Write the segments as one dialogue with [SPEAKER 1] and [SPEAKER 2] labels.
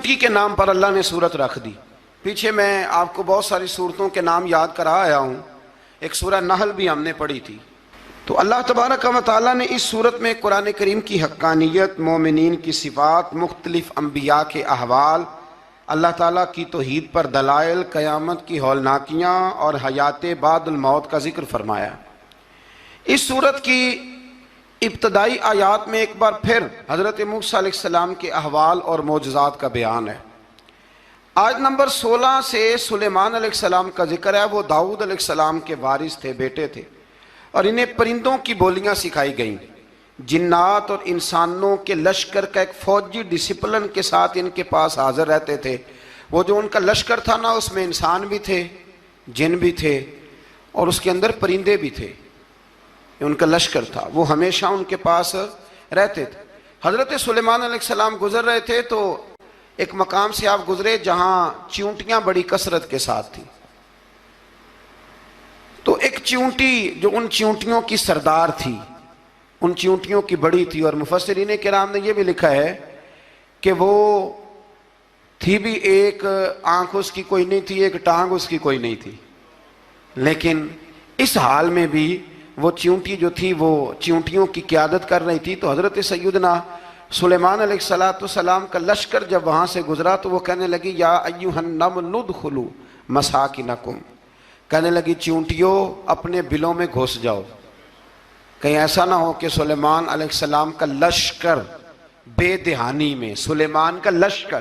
[SPEAKER 1] چیونٹی کے نام پر اللہ نے سورت رکھ دی. پیچھے میں آپ کو بہت ساری سورتوں کے نام یاد کرا آیا ہوں. ایک سورہ نحل بھی ہم نے پڑھی تھی. تو اللہ تبارک و تعالیٰ نے اس سورت میں قرآن کریم کی حقانیت، مومنین کی صفات، مختلف انبیاء کے احوال، اللہ تعالیٰ کی توحید پر دلائل، قیامت کی ہولناکیاں اور حیات بعد الموت کا ذکر فرمایا. اس سورت کی ابتدائی آیات میں ایک بار پھر حضرت موسیٰ علیہ السلام کے احوال اور معجزات کا بیان ہے. آیت نمبر 16 سے سلیمان علیہ السلام کا ذکر ہے. وہ داؤد علیہ السلام کے وارث تھے، بیٹے تھے، اور انہیں پرندوں کی بولیاں سکھائی گئیں. جنات اور انسانوں کے لشکر کا ایک فوجی ڈسپلن کے ساتھ ان کے پاس حاضر رہتے تھے. وہ جو ان کا لشکر تھا نا، اس میں انسان بھی تھے، جن بھی تھے، اور اس کے اندر پرندے بھی تھے. ان کا لشکر تھا، وہ ہمیشہ ان کے پاس رہتے تھے. حضرت سلیمان علیہ السلام گزر رہے تھے تو ایک مقام سے آپ گزرے جہاں چیونٹیاں بڑی کثرت کے ساتھ تھیں. تو ایک چیونٹی جو ان چیونٹیوں کی سردار تھی، ان چیونٹیوں کی بڑی تھی، اور مفسرین کرام نے یہ بھی لکھا ہے کہ وہ تھی بھی، ایک آنکھ اس کی کوئی نہیں تھی، ایک ٹانگ اس کی کوئی نہیں تھی، لیکن اس حال میں بھی وہ چیونٹی جو تھی وہ چیونٹیوں کی قیادت کر رہی تھی. تو حضرت سیدنا سلیمان علیہ السلام کا لشکر جب وہاں سے گزرا تو وہ کہنے لگی یا ایھا النمل ادخلوا مساکنکم، کہنے لگی چیونٹیوں اپنے بلوں میں گھس جاؤ، کہیں ایسا نہ ہو کہ سلیمان علیہ السلام کا لشکر بے دہانی میں، سلیمان کا لشکر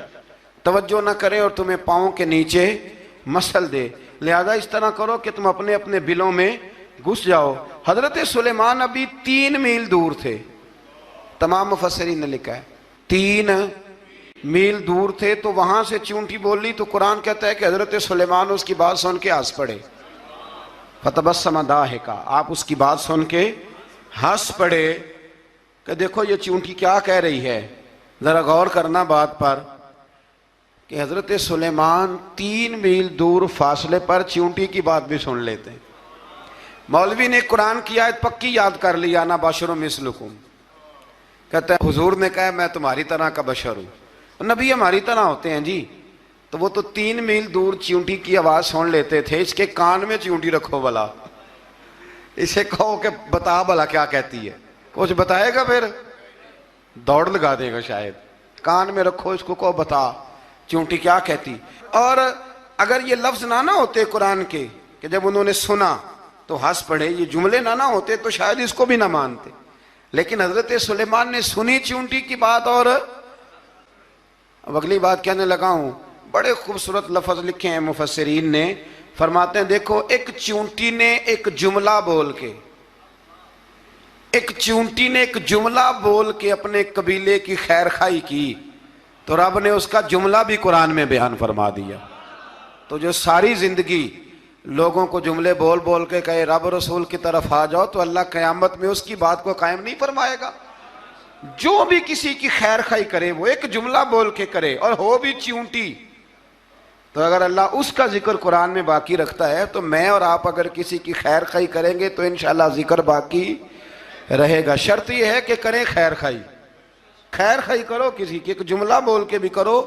[SPEAKER 1] توجہ نہ کرے اور تمہیں پاؤں کے نیچے مسل دے. لہذا اس طرح کرو کہ تم اپنے اپنے بلوں میں گھس جاؤ. حضرت سلیمان ابھی 3 میل دور تھے. تمام مفسرین نے لکھا ہے 3 میل دور تھے. تو وہاں سے چیونٹی بول لی تو قرآن کہتا ہے کہ حضرت سلیمان اس کی بات سن کے ہنس پڑے. فتبسم ضاحکا، آپ اس کی بات سن کے ہنس پڑے کہ دیکھو یہ چیونٹی کیا کہہ رہی ہے. ذرا غور کرنا بات پر کہ حضرت سلیمان 3 میل دور فاصلے پر چیونٹی کی بات بھی سن لیتے ہیں. مولوی نے قرآن کی آیت پکی یاد کر لی، انا بشر مثلکم، کہتا ہے حضور نے کہا میں تمہاری طرح کا بشر ہوں. نبی ہماری طرح ہوتے ہیں جی. تو وہ تو 3 میل دور چیونٹی کی آواز سن لیتے تھے. اس کے کان میں چیونٹی رکھو بلا، اسے کہو کہ بتا بلا کیا کہتی ہے. کچھ بتائے گا پھر دوڑ لگا دے گا شاید. کان میں رکھو، اس کو کہو بتا چیونٹی کیا کہتی. اور اگر یہ لفظ نہ ہوتے قرآن کے کہ جب انہوں نے سنا تو ہنس پڑے، یہ جملے نہ ہوتے تو شاید اس کو بھی نہ مانتے. لیکن حضرت سلیمان نے سنی چیونٹی کی بات. اور اب اگلی بات کہنے لگا ہوں، بڑے خوبصورت لفظ لکھے ہیں مفسرین نے. فرماتے ہیں دیکھو ایک چیونٹی نے ایک جملہ بول کے، ایک چیونٹی نے ایک جملہ بول کے اپنے قبیلے کی خیر خواہی کی تو رب نے اس کا جملہ بھی قرآن میں بیان فرما دیا. تو جو ساری زندگی لوگوں کو جملے بول بول کے کہے رب رسول کی طرف آ جاؤ، تو اللہ قیامت میں اس کی بات کو قائم نہیں فرمائے گا. جو بھی کسی کی خیر خواہی کرے وہ ایک جملہ بول کے کرے، اور ہو بھی چیونٹی. تو اگر اللہ اس کا ذکر قرآن میں باقی رکھتا ہے تو میں اور آپ اگر کسی کی خیر خواہی کریں گے تو انشاءاللہ ذکر باقی رہے گا. شرط یہ ہے کہ کریں خیر خواہی. خیر خواہی کرو کسی کی، ایک جملہ بول کے بھی کرو،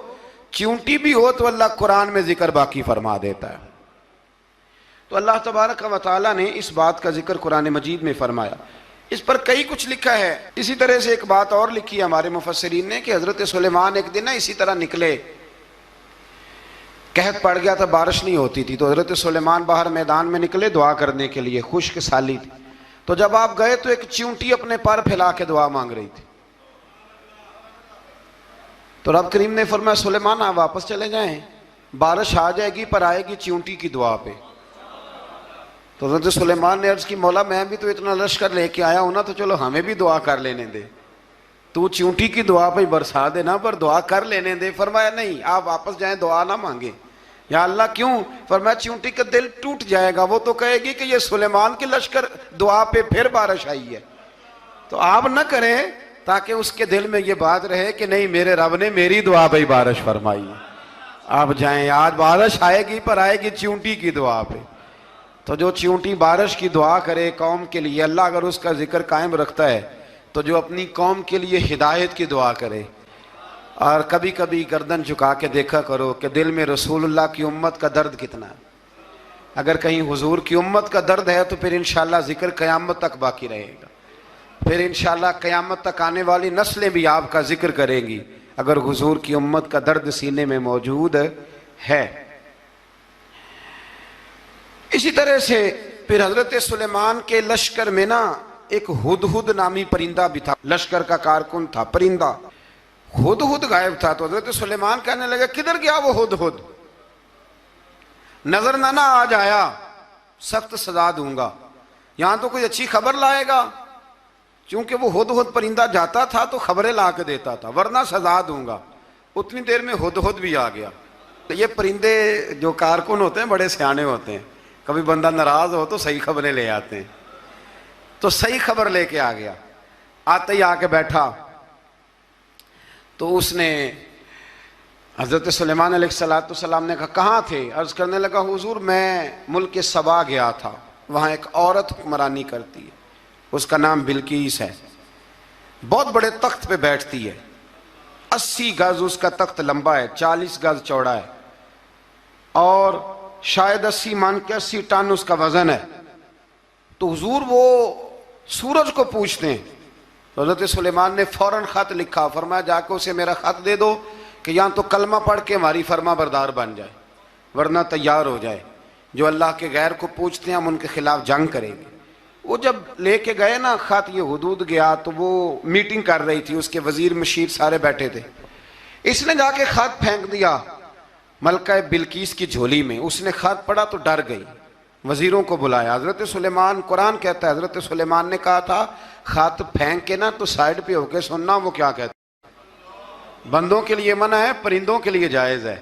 [SPEAKER 1] چیونٹی بھی ہو تو اللہ قرآن میں ذکر باقی فرما دیتا ہے. تو اللہ تبارک و تعالیٰ نے اس بات کا ذکر قرآن مجید میں فرمایا. اس پر کئی کچھ لکھا ہے. اسی طرح سے ایک بات اور لکھی ہے ہمارے مفسرین نے کہ حضرت سلیمان ایک دن اسی طرح نکلے، قحط پڑ گیا تھا، بارش نہیں ہوتی تھی. تو حضرت سلیمان باہر میدان میں نکلے دعا کرنے کے لیے، خشک سالی تھی. تو جب آپ گئے تو ایک چیونٹی اپنے پر پھیلا کے دعا مانگ رہی تھی. تو رب کریم نے فرمایا سلیمان آپ واپس چلے جائیں، بارش آ جائے گی پر آئے گی چیونٹی کی دعا پہ. تو حضرت سلیمان نے عرض کی مولا میں بھی تو اتنا لشکر لے کے آیا ہوں نا، تو چلو ہمیں بھی دعا کر لینے دے، تو چیونٹی کی دعا پہ برسا دینا پر دعا کر لینے دے. فرمایا نہیں آپ واپس جائیں، دعا نہ مانگیں. یا اللہ کیوں؟ فرمایا چیونٹی کا دل ٹوٹ جائے گا، وہ تو کہے گی کہ یہ سلیمان کے لشکر دعا پہ پھر بارش آئی ہے. تو آپ نہ کریں تاکہ اس کے دل میں یہ بات رہے کہ نہیں میرے رب نے میری دعا پہ بارش فرمائی ہے. آپ جائیں، آج بارش آئے گی پر آئے گی چیونٹی کی دعا پہ. تو جو چیونٹی بارش کی دعا کرے قوم کے لیے، اللہ اگر اس کا ذکر قائم رکھتا ہے تو جو اپنی قوم کے لیے ہدایت کی دعا کرے، اور کبھی کبھی گردن جھکا کے دیکھا کرو کہ دل میں رسول اللہ کی امت کا درد کتنا ہے۔ اگر کہیں حضور کی امت کا درد ہے تو پھر انشاءاللہ ذکر قیامت تک باقی رہے گا، پھر انشاءاللہ قیامت تک آنے والی نسلیں بھی آپ کا ذکر کریں گی اگر حضور کی امت کا درد سینے میں موجود ہے۔ اسی طرح سے پھر حضرت سلیمان کے لشکر میں نا ایک ہدہد نامی پرندہ بھی تھا، لشکر کا کارکن تھا پرندہ۔ ہدہد غائب تھا تو حضرت سلیمان کہنے لگے کدھر گیا وہ ہدہد؟ نظر نہ آ جایا سخت سزا دوں گا، یہاں تو کوئی اچھی خبر لائے گا، چونکہ وہ ہدہد پرندہ جاتا تھا تو خبریں لا کے دیتا تھا، ورنہ سزا دوں گا۔ اتنی دیر میں ہدہد بھی آ گیا۔ یہ پرندے جو کارکن ہوتے ہیں بڑے سیانے ہوتے ہیں، کبھی بندہ ناراض ہو تو صحیح خبریں لے آتے ہیں، تو صحیح خبر لے کے آ گیا۔ آتے ہی آ کے بیٹھا تو اس نے حضرت سلیمان علیہ السلام نے کہا کہاں تھے؟ عرض کرنے لگا حضور میں ملک سبا گیا تھا، وہاں ایک عورت حکمرانی کرتی ہے، اس کا نام بلقیس ہے، بہت بڑے تخت پہ بیٹھتی ہے، 80 گز اس کا تخت لمبا ہے، 40 گز چوڑا ہے، اور شاید 80 من کے 80 ٹن اس کا وزن ہے۔ تو حضور وہ سورج کو پوچھتے ہیں، تو حضرت سلیمان نے فوراً خط لکھا، فرمایا جا کے اسے میرا خط دے دو کہ یہاں تو کلمہ پڑھ کے ہماری فرما بردار بن جائے، ورنہ تیار ہو جائے، جو اللہ کے غیر کو پوچھتے ہیں ہم ان کے خلاف جنگ کریں گے۔ وہ جب لے کے گئے نا خط، یہ حدود گیا تو وہ میٹنگ کر رہی تھی، اس کے وزیر مشیر سارے بیٹھے تھے، اس نے جا کے خط پھینک دیا ملکہ بلقیس کی جھولی میں۔ اس نے خط پڑھا تو ڈر گئی، وزیروں کو بلایا۔ حضرت سلیمان، قرآن کہتا ہے حضرت سلیمان نے کہا تھا خط پھینک کے نا تو سائڈ پہ ہو کے سننا وہ کیا کہتا ہے۔ بندوں کے لیے منع ہے، پرندوں کے لیے جائز ہے۔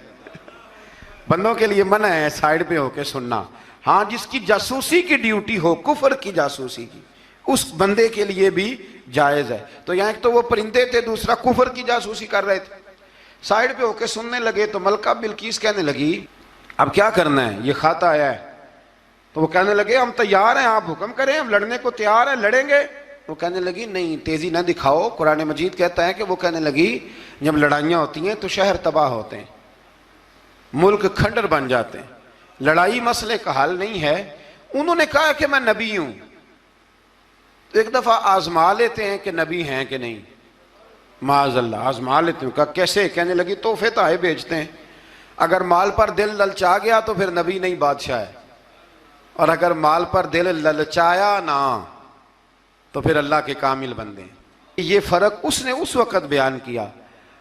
[SPEAKER 1] بندوں کے لیے منع ہے سائڈ پہ ہو کے سننا، ہاں جس کی جاسوسی کی ڈیوٹی ہو، کفر کی جاسوسی کی، اس بندے کے لیے بھی جائز ہے۔ تو یہاں ایک تو وہ پرندے تھے، دوسرا کفر کی جاسوسی کر رہے تھے، سائڈ پہ ہو کے سننے لگے۔ تو ملکہ بلقیس کہنے لگی اب کیا کرنا ہے، یہ خط آیا ہے۔ تو وہ کہنے لگے ہم تیار ہیں، آپ حکم کریں، ہم لڑنے کو تیار ہیں، لڑیں گے۔ وہ کہنے لگی نہیں تیزی نہ دکھاؤ، قرآن مجید کہتا ہے کہ وہ کہنے لگی جب لڑائیاں ہوتی ہیں تو شہر تباہ ہوتے ہیں، ملک کھنڈر بن جاتے ہیں، لڑائی مسئلے کا حل نہیں ہے۔ انہوں نے کہا کہ میں نبی ہوں، تو ایک دفعہ آزما لیتے ہیں کہ نبی ہیں کہ نہیں، معاذ اللہ آزما لیتے ہیں۔ کہا کیسے؟ کہنے لگی تحفے تائے بھیجتے ہیں، اگر مال پر دل للچا گیا تو پھر نبی نہیں بادشاہ ہے، اور اگر مال پر دل للچایا نہ تو پھر اللہ کے کامل بندے ہیں۔ یہ فرق اس نے اس وقت بیان کیا۔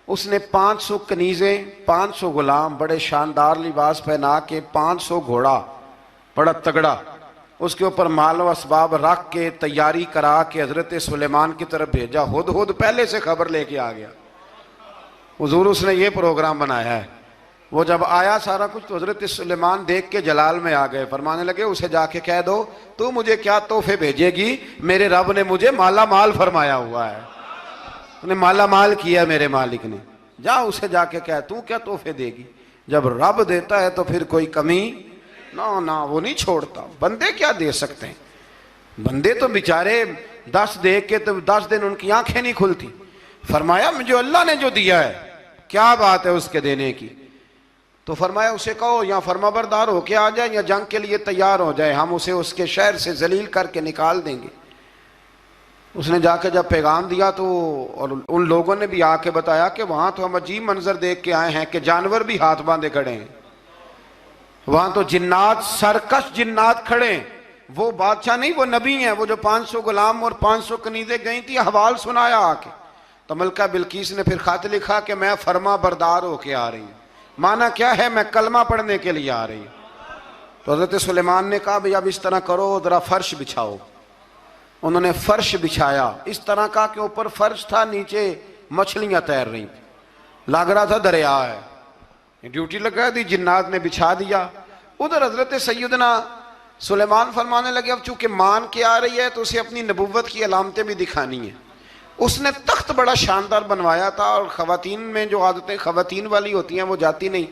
[SPEAKER 1] اس نے 500 کنیزیں، 500 غلام، بڑے شاندار لباس پہنا کے، 500 گھوڑا بڑا تگڑا، اس کے اوپر مال و اسباب رکھ کے تیاری کرا کے حضرت سلیمان کی طرف بھیجا۔ ہدہد پہلے سے خبر لے کے آ گیا، حضور اس نے یہ پروگرام بنایا ہے۔ وہ جب آیا سارا کچھ تو حضرت سلیمان دیکھ کے جلال میں آ گئے، فرمانے لگے اسے جا کے کہہ دو تو مجھے کیا تحفے بھیجے گی، میرے رب نے مجھے مالا مال فرمایا ہوا ہے، انہیں مالا مال کیا میرے مالک نے، جا اسے جا کے کہہ تو کیا تحفے دے گی۔ جب رب دیتا ہے تو پھر کوئی کمی نہ وہ نہیں چھوڑتا۔ بندے کیا دے سکتے ہیں، بندے تو بیچارے 10 دے کے تو 10 دن ان کی آنکھیں نہیں کھلتی۔ فرمایا مجھے اللہ نے جو دیا ہے کیا بات ہے اس کے دینے کی، تو فرمایا اسے کہو یا فرما بردار ہو کے آ جائے یا جنگ کے لیے تیار ہو جائے، ہم اسے اس کے شہر سے ذلیل کر کے نکال دیں گے۔ اس نے جا کے جب پیغام دیا تو اور ان لوگوں نے بھی آ کے بتایا کہ وہاں تو ہم عجیب منظر دیکھ کے آئے ہیں کہ جانور بھی ہاتھ باندھے کھڑے ہیں، وہاں تو جنات، سرکش جنات کھڑے ہیں، وہ بادشاہ نہیں وہ نبی ہیں۔ وہ جو 500 غلام اور 500 کنیزیں گئی تھی حوال سنایا آ کے۔ تو ملکہ بلقیس نے پھر خط لکھا کہ میں فرما بردار ہو کے آ رہی ہوں۔ معنی کیا ہے؟ میں کلمہ پڑھنے کے لیے آ رہی ہوں۔ تو حضرت سلیمان نے کہا بھئی اب اس طرح کرو، ذرا فرش بچھاؤ۔ انہوں نے فرش بچھایا، اس طرح کا کہ اوپر فرش تھا، نیچے مچھلیاں تیر رہی تھیں، لگ رہا تھا دریا ہے۔ ڈیوٹی لگا دی، جنات نے بچھا دیا۔ ادھر حضرت سیدنا سلیمان فرمانے لگے اب چونکہ مان کے آ رہی ہے تو اسے اپنی نبوت کی علامتیں بھی دکھانی ہیں۔ اس نے تخت بڑا شاندار بنوایا تھا، اور خواتین میں جو عادتیں خواتین والی ہوتی ہیں وہ جاتی نہیں،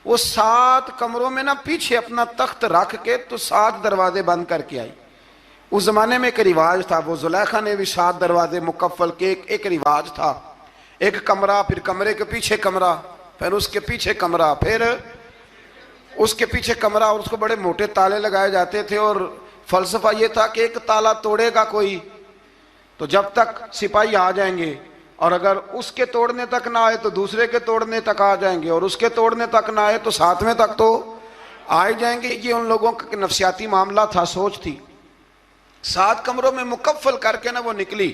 [SPEAKER 1] وہ 7 کمروں میں نا پیچھے اپنا تخت رکھ کے تو 7 دروازے بند کر کے آئی۔ اس زمانے میں ایک رواج تھا، وہ زلیخا نے بھی 7 دروازے مکفل کے ایک رواج تھا۔ ایک کمرہ، پھر کمرے کے پیچھے کمرہ، پھر اس کے پیچھے کمرہ، پھر اس کے پیچھے کمرہ، اور اس کو بڑے موٹے تالے لگائے جاتے تھے، اور فلسفہ یہ تھا کہ ایک تالا توڑے گا کوئی تو جب تک سپاہی آ جائیں گے، اور اگر اس کے توڑنے تک نہ آئے تو دوسرے کے توڑنے تک آ جائیں گے، اور اس کے توڑنے تک نہ آئے تو ساتویں تک تو آئے جائیں گے۔ یہ ان لوگوں کا نفسیاتی معاملہ تھا، سوچ تھی۔ 7 کمروں میں مکفل کر کے نہ وہ نکلی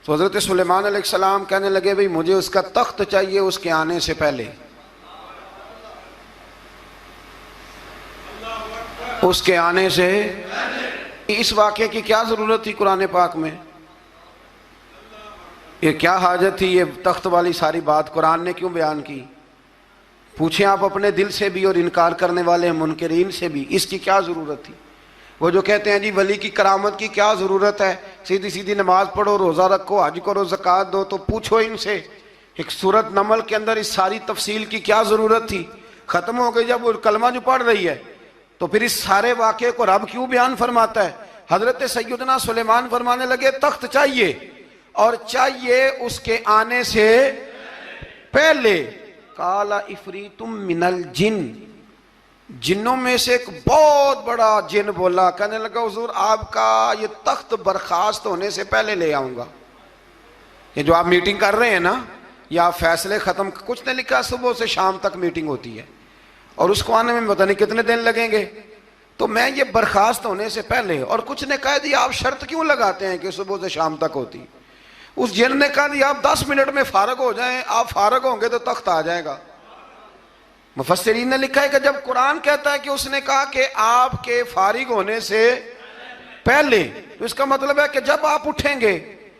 [SPEAKER 1] تو حضرت سلیمان علیہ السلام کہنے لگے بھئی مجھے اس کا تخت چاہیے اس کے آنے سے پہلے، اس کے آنے سے۔ اس واقعے کی کیا ضرورت تھی قرآن پاک میں؟ یہ کیا حاجت تھی یہ تخت والی ساری بات قرآن نے کیوں بیان کی؟ پوچھیں آپ اپنے دل سے بھی اور انکار کرنے والے منکرین سے بھی، اس کی کیا ضرورت تھی؟ وہ جو کہتے ہیں جی ولی کی کرامت کی کیا ضرورت ہے، سیدھی سیدھی نماز پڑھو، روزہ رکھو، حج کرو، زکوٰۃ دو، تو پوچھو ان سے ایک سورت نمل کے اندر اس ساری تفصیل کی کیا ضرورت تھی؟ ختم ہو گئی جب وہ کلمہ جو پڑھ رہی ہے، تو پھر اس سارے واقعے کو رب کیوں بیان فرماتا ہے؟ حضرت سیدنا سلیمان فرمانے لگے تخت چاہیے، اور چاہیے اس کے آنے سے پہلے۔ قال عفریت من الجن، جنوں میں سے ایک بہت بڑا جن بولا، کہنے لگا حضور آپ کا یہ تخت برخاست ہونے سے پہلے لے آؤں گا۔ یہ جو آپ میٹنگ کر رہے ہیں نا، یا آپ فیصلے ختم، کچھ نے لکھا صبح سے شام تک میٹنگ ہوتی ہے اور اس کو آنے میں پتہ نہیں کتنے دن لگیں گے، تو میں یہ برخاست ہونے سے پہلے، اور کچھ نے کہا دیا آپ شرط کیوں لگاتے ہیں کہ صبح سے شام تک ہوتی؟ اس جن نے کہا دیا آپ 10 منٹ میں فارغ ہو جائیں، آپ فارغ ہوں گے تو تخت آ جائے گا۔ مفسرین نے لکھا ہے کہ جب قرآن کہتا ہے کہ اس نے کہا کہ آپ کے فارغ ہونے سے پہلے، تو اس کا مطلب ہے کہ جب آپ اٹھیں گے،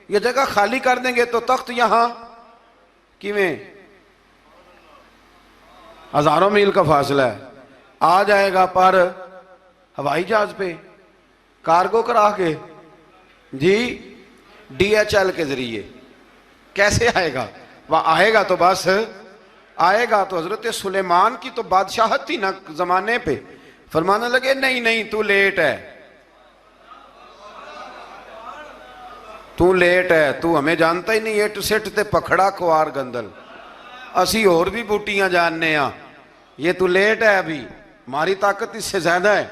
[SPEAKER 1] یہ جگہ خالی کر دیں گے تو تخت یہاں کیویں ہزاروں میل کا فاصلہ ہے آ جائے گا، پر ہوائی جہاز پہ کارگو کرا کے، جی DHL کے ذریعے کیسے آئے گا؟ وہ آئے گا تو بس آئے گا۔ تو حضرت سلیمان کی تو بادشاہت تھی نا زمانے پہ، فرمانے لگے نہیں نہیں تو لیٹ ہے، تو لیٹ ہے، تو ہمیں جانتا ہی نہیں، ایٹ سٹ تے پکھڑا کوار گندل، اسی اور بھی بوٹیاں جاننے ہاں، یہ تو لیٹ ہے، ابھی ہماری طاقت اس سے زیادہ ہے۔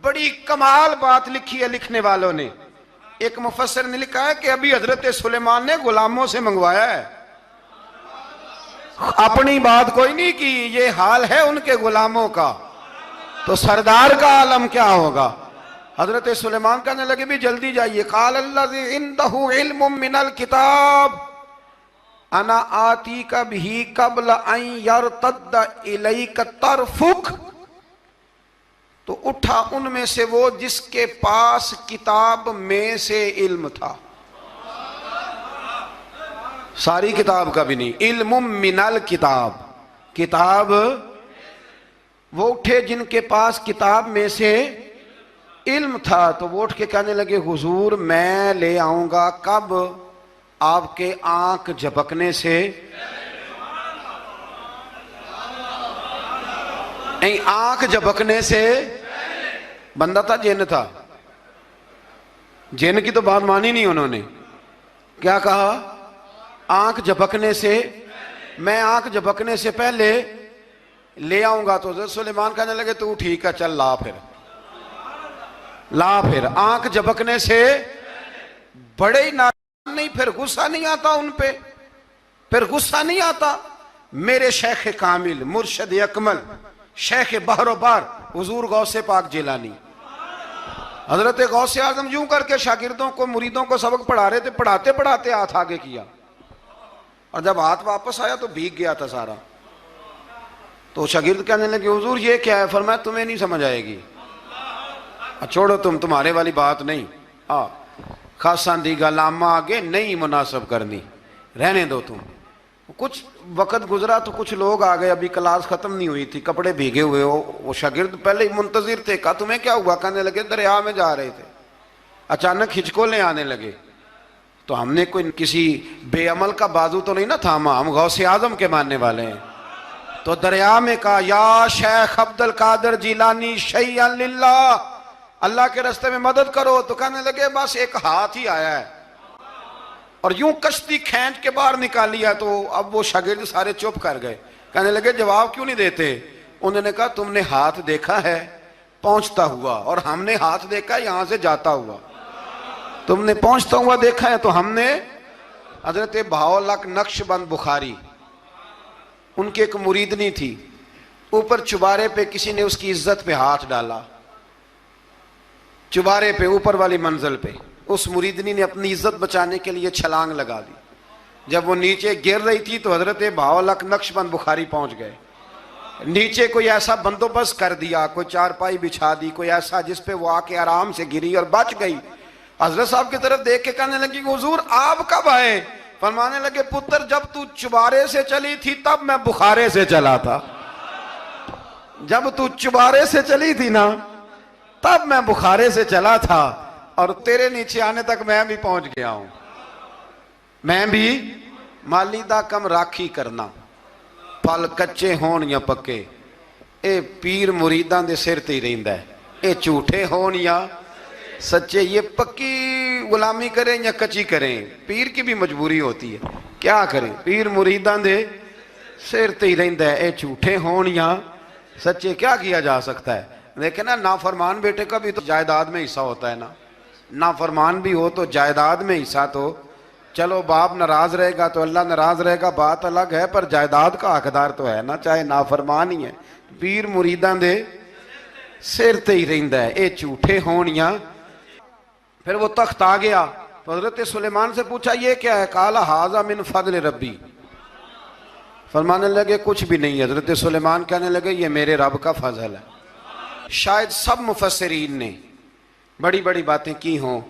[SPEAKER 1] بڑی کمال بات لکھی ہے لکھنے والوں نے۔ ایک مفسر نے لکھا ہے کہ ابھی حضرت سلیمان نے غلاموں سے منگوایا ہے، اپنی بات کوئی نہیں کی، یہ حال ہے ان کے غلاموں کا، تو سردار کا عالم کیا ہوگا؟ حضرت سلیمان کہنے لگے بھی جلدی جائیے۔ قال الذی عنده علم من الکتاب انا آتیک بہ قبل ان یرتد الیک طرفک، تو اٹھا ان میں سے وہ جس کے پاس کتاب میں سے علم تھا، ساری کتاب کا بھی نہیں، علم من الکتاب، کتاب، وہ اٹھے جن کے پاس کتاب میں سے علم تھا، تو وہ اٹھ کے کہنے لگے حضور میں لے آؤں گا، کب؟ آپ کے آنکھ جھپکنے سے، آنکھ جھپکنے سے، بندہ تھا جن تھا، جن کی تو بات مانی نہیں انہوں نے، کیا کہا؟ آنکھ جھپکنے سے، میں آنکھ جھپکنے سے پہلے لے آؤں گا۔ تو حضرت سلیمان کہنے لگے تو ٹھیک ہے چل لا، پھر لا، پھر آنکھ جھپکنے سے بڑے ہی ناراض نہیں، پھر غصہ نہیں آتا ان پہ، پھر غصہ نہیں آتا۔ میرے شیخ کامل، مرشد اکمل، شیخ بحر و بار، حضور غوث پاک جیلانی، حضرت غوث اعظم یوں کر کے شاگردوں کو، مریدوں کو سبق پڑھا رہے تھے، پڑھاتے پڑھاتے ہاتھ آگے کیا، اور جب ہاتھ واپس آیا تو بھیگ گیا تھا سارا۔ تو شاگرد کہنے لگے حضور یہ کیا ہے؟ فرمایا تمہیں نہیں سمجھ آئے گی، چھوڑو تمہارے والی بات نہیں، خاصاں دی گل آمہ آگے نہیں مناسب کرنی، رہنے دو تم۔ کچھ وقت گزرا تو کچھ لوگ آ گئے، ابھی کلاس ختم نہیں ہوئی تھی، کپڑے بھیگے ہوئے ہو، وہ شاگرد پہلے ہی منتظر تھے، کہا تمہیں کیا ہوا؟ کہنے لگے دریا میں جا رہے تھے، اچانک ہچکولیں آنے لگے، تو ہم نے کوئی کسی بے عمل کا بازو تو نہیں نہ تھاما، ہم غوث اعظم کے ماننے والے ہیں، تو دریا میں کہا یا شیخ عبد القادر جیلانی شیئا للہ، اللہ کے راستے میں مدد کرو، تو کہنے لگے بس ایک ہاتھ ہی آیا ہے، اور یوں کشتی کھینچ کے باہر نکالی ہے. تو اب وہ شاگرد سارے چپ کر گئے, کہنے لگے جواب کیوں نہیں دیتے؟ انہوں نے کہا تم نے ہاتھ دیکھا ہے پہنچتا ہوا, اور ہم نے ہاتھ دیکھا یہاں سے جاتا ہوا. تم نے پہنچتا ہوا دیکھا ہے تو ہم نے. حضرت بہاؤالحق نقشبند بخاری, ان کی ایک مریدنی تھی, اوپر چبارے پہ کسی نے اس کی عزت پہ ہاتھ ڈالا, چبارے پہ اوپر والی منزل پہ. اس مریدنی نے اپنی عزت بچانے کے لیے چھلانگ لگا دی. جب وہ نیچے گر رہی تھی تو حضرت بہاؤالحق نقشبند بخاری پہنچ گئے. نیچے کوئی ایسا بندوبست کر دیا, کوئی چارپائی بچھا دی, کوئی ایسا جس پہ وہ آ کے آرام سے گری اور بچ گئی. حضرت صاحب کی طرف دیکھ کے کہنے لگی حضور آپ کب آئے؟ فرمانے لگے پتر جب تو چبارے سے چلی تھی تب میں بخارے سے چلا تھا. جب تو چبارے سے چلی تھی نا تب میں بخارے سے چلا تھا, اور تیرے نیچے آنے تک میں بھی پہنچ گیا ہوں. میں بھی مالیدہ کم راکھی کرنا, پھل کچے ہون یا پکے, اے پیر مریداں دے سر تے ہی رہندا ہے. اے جھوٹے ہون یا سچے, یہ پکی غلامی کریں یا کچی کریں, پیر کی بھی مجبوری ہوتی ہے. کیا کریں, پیر مریداں دے سر تے ہی رہندا ہے. اے جھوٹے ہون یا سچے, کیا کیا جا سکتا ہے. لیکن نا نافرمان بیٹے کا بھی تو جائیداد میں حصہ ہوتا ہے نا. نافرمان بھی ہو تو جائیداد میں حصہ تو, چلو باپ ناراض رہے گا تو اللہ ناراض رہے گا, بات الگ ہے, پر جائیداد کا حقدار تو ہے نا, چاہے نافرمان ہی ہے. پیر مریداں دے سر تے ہی رہندا ہے. اے جھوٹے ہون یا. پھر وہ تخت آ گیا تو حضرت سلیمان سے پوچھا یہ کیا ہے؟ قال ھذا من فضل ربی. فرمانے لگے کچھ بھی نہیں. حضرت سلیمان کہنے لگے یہ میرے رب کا فضل ہے. شاید سب مفسرین نے بڑی بڑی باتیں کی ہوں,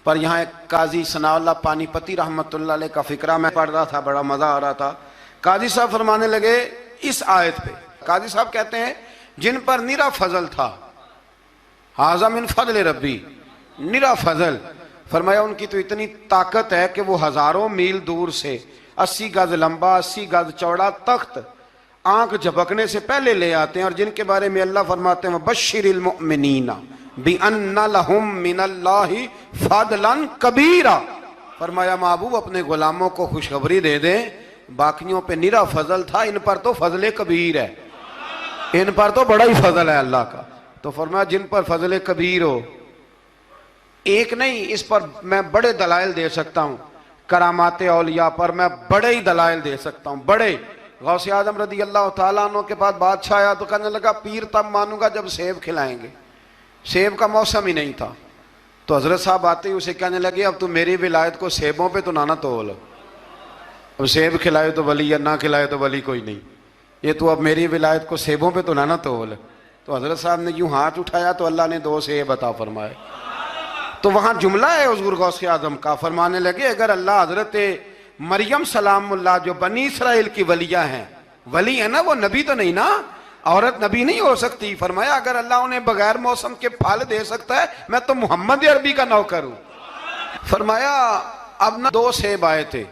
[SPEAKER 1] پر یہاں ایک قاضی ثناء اللہ پانی پتی رحمت اللہ علیہ کا فقرہ میں پڑھ رہا تھا, بڑا مزہ آ رہا تھا. قاضی صاحب فرمانے لگے اس آیت پہ, قاضی صاحب کہتے ہیں جن پر نرا فضل تھا, ھذا من فضل ربی, نرا فضل. فرمایا ان کی تو اتنی طاقت ہے کہ وہ ہزاروں میل دور سے 80 گز لمبا 80 گز چوڑا تخت آنکھ جھپکنے سے پہلے لے آتے ہیں, اور جن کے بارے میں اللہ فرماتے ہیں وَبَشِّرِ الْمُؤْمِنِينَ بِأَنَّ لَهُم مِّنَ اللَّهِ فَضْلًا كَبِيرًا. فرمایا محبوب اپنے غلاموں کو خوشخبری دے دیں, باقیوں پہ نرا فضل تھا, ان پر تو فضل کبیر ہے, ان پر تو بڑا ہی فضل ہے اللہ کا. تو فرمایا جن پر فضل کبیر ہو, ایک نہیں, اس پر میں بڑے دلائل دے سکتا ہوں. کرامات اولیاء پر میں بڑے ہی دلائل دے سکتا ہوں, بڑے. غوث اعظم رضی اللہ تعالیٰ عنہ کے پاس بادشاہ آیا تو کہنے لگا پیر تب مانوں گا جب سیب کھلائیں گے. سیب کا موسم ہی نہیں تھا. تو حضرت صاحب آتے ہی اسے کہنے لگے اب تو میری ولایت کو سیبوں پہ تو نہ تول, اب سیب کھلائے تو ولی یا نہ کھلائے تو ولی کوئی نہیں, یہ تو اب میری ولایت کو سیبوں پہ تو نہ تول. تو حضرت صاحب نے یوں ہاتھ اٹھایا تو اللہ نے 2 سیب عطا فرمائے. تو وہاں جملہ ہے حضور غوث اعظم کا, فرمانے لگے اگر اللہ حضرت مریم سلام اللہ جو بنی اسرائیل کی ولیہ ہیں, ولی ہے نا, وہ نبی تو نہیں نا, عورت نبی نہیں ہو سکتی. فرمایا اگر اللہ انہیں بغیر موسم کے پھل دے سکتا ہے, میں تو محمد عربی کا نوکر ہوں. فرمایا اب نہ 2 سیب آئے تھے,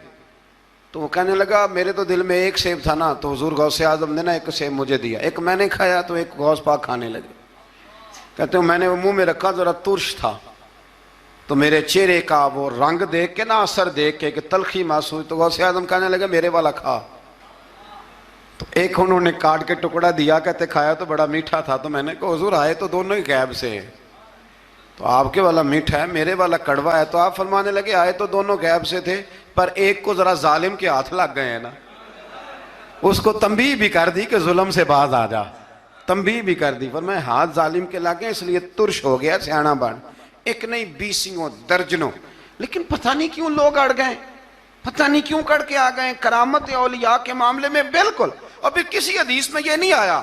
[SPEAKER 1] تو وہ کہنے لگا میرے تو دل میں 1 سیب تھا نا, تو حضور غوث اعظم نے نا 1 سیب مجھے دیا, 1 میں نے کھایا تو 1 غوث پاک کھانے لگے. کہتے ہیں میں نے وہ منہ میں رکھا, ذرا ترش تھا, تو میرے چہرے کا وہ رنگ دیکھ کے نا, اثر دیکھ کے کہ تلخی محسوس, تو غوث اعظم کہنے لگے میرے والا کھا. تو 1 انہوں نے کاٹ کے ٹکڑا دیا, کہتے کھایا تو بڑا میٹھا تھا. تو میں نے کہا حضور آئے تو دونوں ہی غیب سے ہیں, تو آپ کے والا میٹھا ہے میرے والا کڑوا ہے. تو آپ فرمانے لگے آئے تو دونوں غیب سے تھے, پر ایک کو ذرا ظالم کے ہاتھ لگ گئے ہیں نا, اس کو تنبیہ بھی کر دی کہ ظلم سے باز آ جا, تنبیہ بھی کر دی. فرمایا ہاتھ ظالم کے لگے اس لیے ترش ہو گیا, سیانا بن. 1 نہیں 20 درجنوں. لیکن پتہ نہیں کیوں لوگ اڑ گئے, پتہ نہیں کیوں کڑ کے آ گئے کرامت اولیاء کے معاملے میں. بالکل. اور پھر کسی حدیث میں یہ نہیں آیا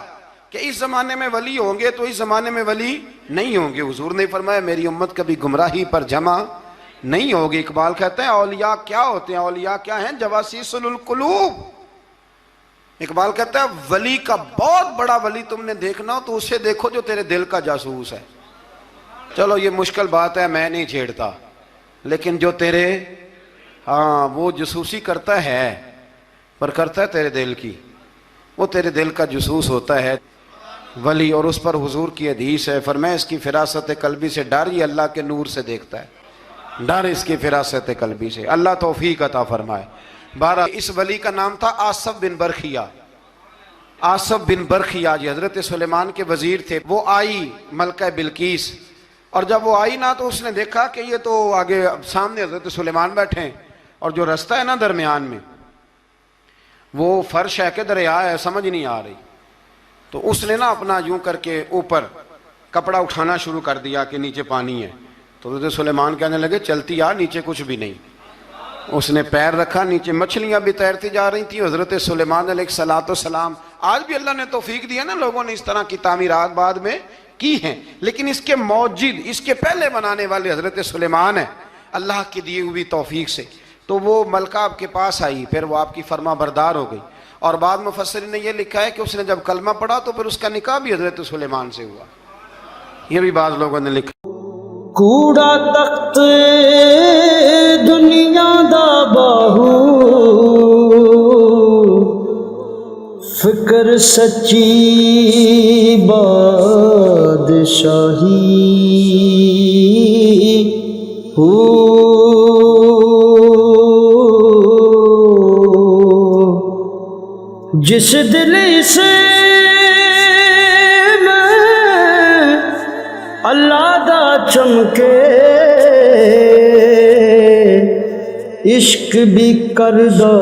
[SPEAKER 1] کہ اس زمانے میں ولی ہوں گے تو اس زمانے میں ولی نہیں ہوں گے. حضور نے فرمایا میری امت کبھی گمراہی پر جمع نہیں ہوگی. اقبال کہتے ہیں اولیاء کیا ہوتے ہیں, اولیاء کیا ہیں, جواسیس القلوب. اقبال کہتا ہے ولی کا بہت بڑا ولی تم نے دیکھنا ہو تو اسے دیکھو جو تیرے دل کا جاسوس ہے. چلو یہ مشکل بات ہے, میں نہیں چھیڑتا, لیکن جو تیرے وہ جاسوسی کرتا ہے, پر کرتا ہے تیرے دل کی, وہ تیرے دل کا جاسوس ہوتا ہے ولی. اور اس پر حضور کی حدیث ہے, فرمایا اس کی فراست قلبی سے ڈر, یہ اللہ کے نور سے دیکھتا ہے. ڈر اس کی فراست قلبی سے، اللہ توفیق عطا فرمائے۔ بہرحال اس ولی کا نام تھا آصف بن برخیہ۔ آصف بن برخیہ جی حضرت سلیمان کے وزیر تھے۔ وہ آئی ملکہ بلقیس، اور جب وہ آئی نا تو اس نے دیکھا کہ یہ تو آگے سامنے حضرت سلیمان بیٹھے ہیں، اور جو رستہ ہے نا درمیان میں وہ فرش ہے کہ دریا ہے سمجھ نہیں آ رہی، تو اس نے نا اپنا یوں کر کے اوپر کپڑا اٹھانا شروع کر دیا کہ نیچے پانی ہے۔ تو حضرت سلیمان کہنے لگے چلتی آ، نیچے کچھ بھی نہیں۔ اس نے پیر رکھا، نیچے مچھلیاں بھی تیرتی جا رہی تھیں۔ حضرت سلیمان علیہ السلام، آج بھی اللہ نے توفیق دیا نا، لوگوں نے اس طرح کی تعمیرات بعد میں کی ہیں، لیکن اس کے موجد، اس کے پہلے بنانے والے حضرت سلیمان ہیں اللہ کی دی ہوئی توفیق سے۔ تو وہ ملکہ آپ کے پاس آئی، پھر وہ آپ کی فرما بردار ہو گئی، اور بعد مفسرین نے یہ لکھا ہے کہ اس نے جب کلمہ پڑھا تو پھر اس کا نکاح بھی حضرت سلیمان سے ہوا، یہ بھی بعض لوگوں نے لکھا۔
[SPEAKER 2] کوڑا تخت دنیا دا باہو، فکر سچی بادشاہی ہو، جس دل سے میں اللہ دا چمکے، عشق بھی کردہ